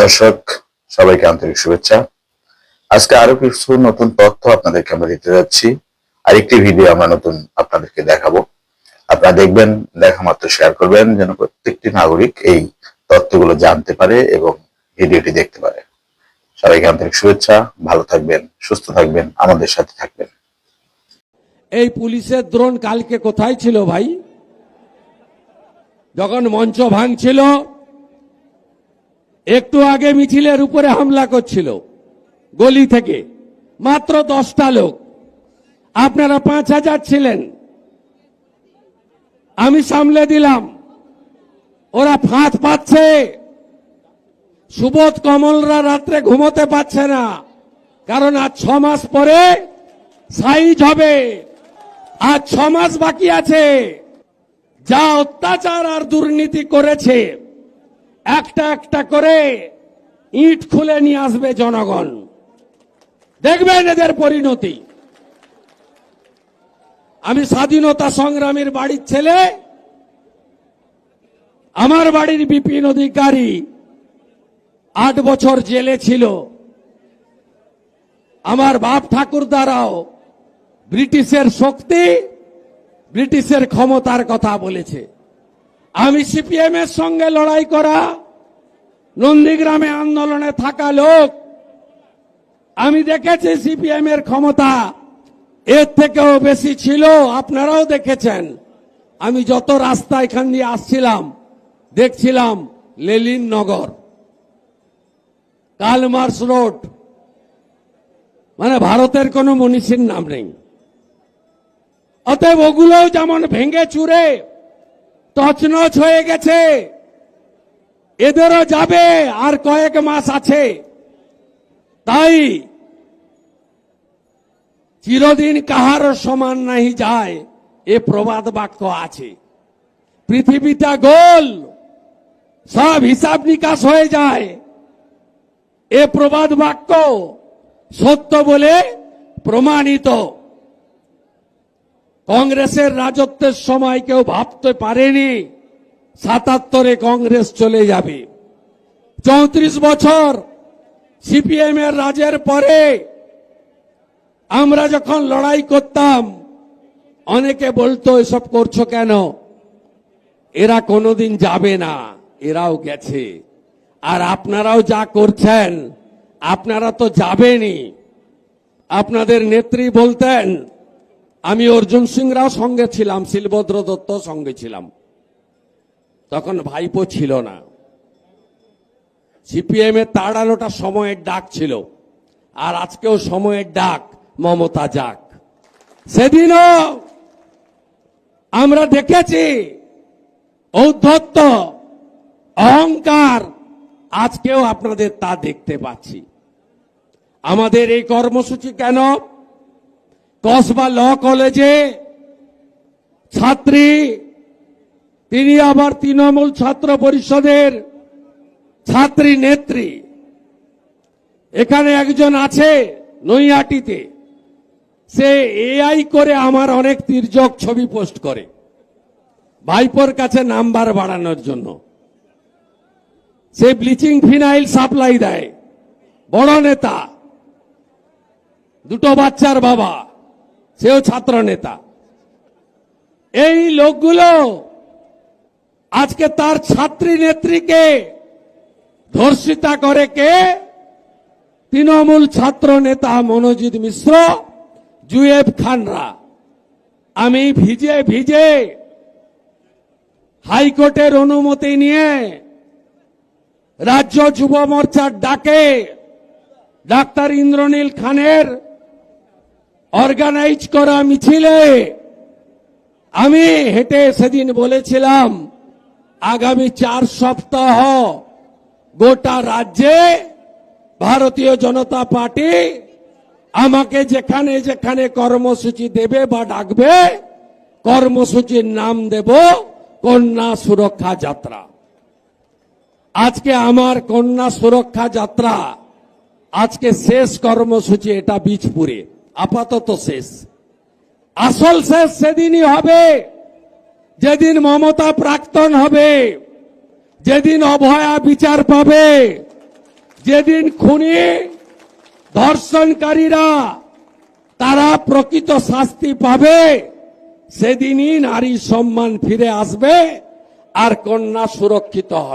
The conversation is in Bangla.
দর্শক, সবাইকে আন্তরিক শুভেচ্ছা। আজকে আরো কিছু নতুন তথ্য আপনাদেরকে আমরা দিতে যাচ্ছি। আরেকটি ভিডিও আমরা নতুন আপনাদেরকে দেখাবো। আপনারা দেখবেন, দেখা মাত্র শেয়ার করবেন যেন প্রত্যেকটি নাগরিক এই তথ্যগুলো জানতে পারে এবং ভিডিওটি দেখতে পারে। সবাইকে আন্তরিক শুভেচ্ছা। ভালো থাকবেন, সুস্থ থাকবেন, আমাদের সাথে থাকবেন। এই পুলিশের দ্রোণ কালকে কোথায় ছিল ভাই? যখন মঞ্চ ভাঙছিল, একটু আগে মিছিলের উপরে হামলা করছিল গলি থেকে, মাত্র 10টা লোক, আপনারা 5000 ছিলেন, আমি সামলে দিলাম। ওরা ফাঁদ পাচ্ছে। সুবোধ কমলরা রাত্রে ঘুমোতে পারছে না, কারণ আজ 6 মাস পরে সাইজ হবে। আজ 6 মাস বাকি আছে। যা অত্যাচার আর দুর্নীতি করেছে, একটা একটা করে ইট খুলে নিয়ে আসবে জনগণ। দেখবেন এদের পরিণতি। আমি স্বাধীনতা সংগ্রামীর বাড়ির ছেলে। আমার বাড়ির বিপিন অধিকারী 8 বছর জেলে ছিল। আমার বাপ ঠাকুরদারাও ব্রিটিশের শক্তি, ব্রিটিশের ক্ষমতার কথা বলেছে। আমি সিপিএম এর সঙ্গে লড়াই করা, নন্দীগ্রামে আন্দোলনে থাকা লোক। আমি দেখেছি সিপিএম এর ক্ষমতা এর থেকেও বেশি ছিল। আপনারাও দেখেছেন। আমি যত রাস্তা এখান দিয়ে আসছিলাম, দেখছিলাম লেলিন নগর, কালমার্স রোড, মানে ভারতের কোনো মনীষীর নাম নেই। অতএব ওগুলোও যেমন ভেঙে চুরে তছনছ হয়ে গেছে, এদেরও যাবে, আর কয়েক মাস আছে। তাই চিরদিন কাহারও সমান নাহি যায়, এ প্রবাদ বাক্য আছে। পৃথিবীটা গোল, সব হিসাব নিকাশ হয়ে যায়। এ প্রবাদ বাক্য সত্য বলে প্রমাণিত। কংগ্রেসের রাজত্বের সময় কেউ ভাবতে পারেনি 77-এ কংগ্রেস চলে যাবে। 34 বছর সিপিএম এর রাজের পরে আমরা যখন লড়াই করতাম, অনেকে বলতো এসব করছো কেন, এরা কোনোদিন যাবে না। এরাও গেছে। আর আপনারাও যা করছেন, আপনারা তো যাবেনই। আপনাদের নেত্রী বলতেন, আমি অর্জুন সিং রাও সঙ্গে ছিলাম, শিলভদ্র দত্ত সঙ্গে ছিলাম, তখন ভাইপো ছিল না। সিপিএম এর তাড়ানোটা সময়ের ডাক ছিল, আর আজকেও সময়ের ডাক, মমতা যাক। সেদিনও আমরা দেখেছি ঔদ্ধত্য, অহংকার, আজকেও আপনাদের তা দেখতে পাচ্ছি। আমাদের এই কর্মসূচি কেন? কসবা ল কলেজে ছাত্রী, তিনি আবার তৃণমূল ছাত্র পরিষদের ছাত্রী নেত্রী। এখানে একজন আছে নৈহাটিতে, সে এআই করে আমার অনেক তির্যক ছবি পোস্ট করে ভাইপোর কাছে নাম্বার বাড়ানোর জন্য। সে ব্লিচিং ফিনাইল সাপ্লাই দেয়, বড় নেতা, 2 বাচ্চার বাবা, সেও ছাত্র নেতা। এই লোকগুলো আজকে তার ছাত্রী নেত্রীকে ধর্ষিতা করে কে? তৃণমূল ছাত্র নেতা মনোজিৎ মিশ্র, জুয়েব খানরা। আমি ভিজে ভিজে হাইকোর্টের অনুমতি নিয়ে রাজ্য যুব মোর্চার ডাকে ডাক্তার ইন্দ্রনীল খানের অর্গানাইজ করা মিছিলে আমি হেঁটে সেদিন বলেছিলাম, আগামী 4 সপ্তাহ গোটা রাজ্যে ভারতীয় জনতা পার্টি আমাকে যেখানে যেখানে কর্মসূচি দেবে বা ডাকবে, কর্মসূচির নাম দেব কন্যা সুরক্ষা যাত্রা। আজকে আমার কন্যা সুরক্ষা যাত্রা, আজকে শেষ কর্মসূচি এটা বীজপুরে, আপাতত শেষ। আসল শেষ সেদিনই হবে যেদিন মমতা প্রাক্তন হবে, যেদিন অভয়া বিচার পাবে, যেদিন খুনি ধর্ষণকারীরা তারা প্রকৃত শাস্তি পাবে, সেদিনই নারী সম্মান ফিরে আসবে আর কন্যা সুরক্ষিত হবে।